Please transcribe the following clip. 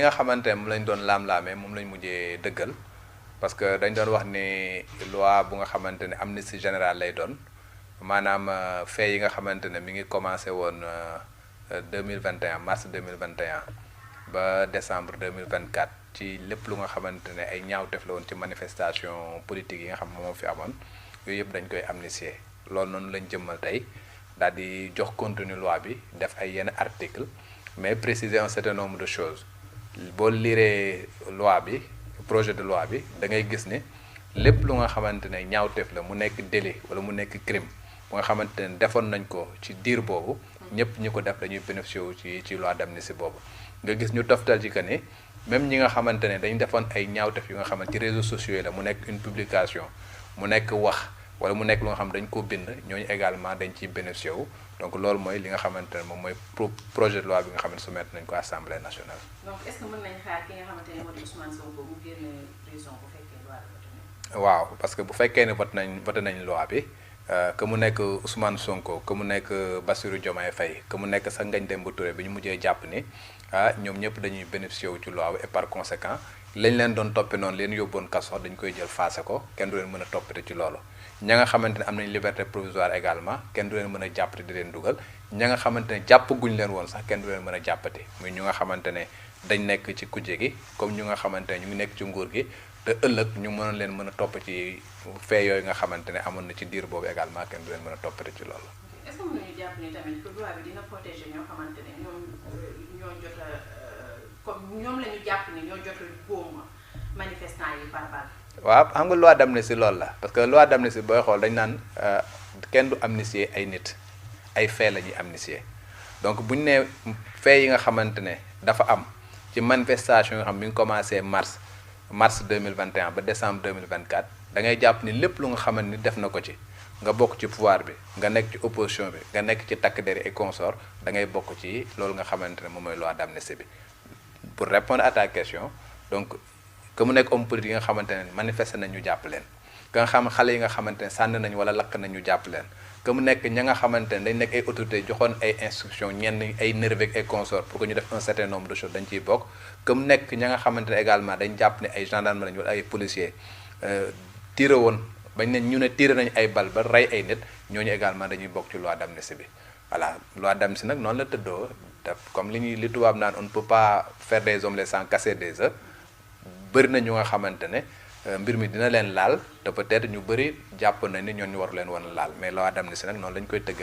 nga xamante ne moom lañ doon laam-laamee moom lañ mujjee dëggal parce que dañ doon wax ni loi bu nga xamante ne amnistie générale lay doon maanaam fait yi nga xamante ne mi ngi commencé woon 2021 mars 2021 ba décembre 2024 ci lépp lu nga xamante ne ay ñaawteef la woon ci manifestation politique yi nga xam moom fi amoon yooyu yëpp dañ koy amnistier loolu noonu lañ jëmmal tey daal di jox contenu loi bi def ay yenn article mais préciser un certain nombre de choses boo liree loi bi projet de loi bi da ngay gis ne lépp lu nga xamante ne ñaawteef la mu nekk délit wala mu nekk crime bu nga xamante ne defoon nañ ko ci diir boobu ñëpp ñi ko def dañuy bénéficier wu ci loi d'amnistie boobu nga gis ñu toftal ci que ni même ñi nga xamante ne dañ defoon ay ñaawteef yu nga xamante ci réseaux sociaux yi la mu nekk une publication mu nekk wax wala mu nekk lu nga xam dañ ko bind ñooñu également dañ ciy bénéficier wu donc loolu mooy li nga xamante ne moom mooy projet de loi bi nga xamante soumettre nañ ko assemblée nationale. donc est-ce que mën nañ xaar ki nga xamante ne moo di Ousmane Sonko mu génn prison bu fekkee loi bi voté nañ. waaw parce que bu fekkee ne voté nañ loi bi que mu nekk Ousmane Sonko que mu nekk Bassirou Diomaye Faye que mu nekk sax Ngagne Demba Touré bi ñu mujjee jàpp ni ñoom ñëpp dañuy bénéficier wu ci loi bi et par conséquent lañ leen doon toppee noonu leen yóbboon kaso dañ koy jël faase ko kenn du leen mën a toppate ci loolu. ña nga xamante ne am nañ liberté provisoire également kenn du leen mën a jàppate di leen dugal ña nga xamante ne jàpp guñ leen woon sax kenn du leen mën a jàppate muy ñu nga xamante ne dañ nekk ci kujje gi comme ñu nga xamante ne ñu ngi nekk ci nguur gi te ëllëg ñu mën leen mën a topp ci fee yooyu nga xamante ne amoon na ci diir boobu également kenn du leen mën a toppate ci loolu. est-ce que mën nañu jàpp ni tamit que loi bi dina protéger ñoo xamante ne ñoom ñoo jot a comme ñoom la ñu jàpp ni ñoo jot a góom manifestant yi par balle. waaw xam nga loi d'amnistie loolu la parce que loi d'amnistie booy xool dañ naan kenn du amnistier ay nit ay fait la ñuy amnistier donc bu ñu nee fait yi nga xamante ne dafa am ci manifestation yi nga xam mi ngi commencé mars 2021 ba décembre 2024 da ngay jàpp ni lépp lu nga xamante ni def na ko ci nga bokk ci pouvoir bi nga nekk ci opposition bi nga nekk ci takk der et consort da ngay bokk ci loolu nga xamante ne moom mooy loi d'amnistie bi pour répondre à ta question donc. que mu nekk homme politique yi nga xamante ne manifesté nañ ñu jàpp leen que nga xam xale yi nga xamante ne sànni nañ wala lakk nañ ñu jàpp leen que mu nekk ña nga xamante ne dañ nekk ay autorités joxoon ay instructions ñenn ay nervis et consorts pour que ñu def un certain nombre de choses dañ ciy bokk que mu nekk ña nga xamante ne également dañ jàpp ne ay gendarme lañ wala ay policiers tiré woon bañ ne ñu ne tiré nañ ay bal ba rey ay nit ñooñu également dañuy bokk ci loi d'amnistie bi voilà loi d'amnistie nag noonu la tëddoo comme li tubaab naan on ne peut pas faire des omelettes sans casser des œufs bëri na ñu nga xamante ne mbir mi dina leen laal te peut-être ñu bëri jàpp na ni ñoon ñu waru leen woon laal mais loi d'amnistie nag noonu lañ koy tëgg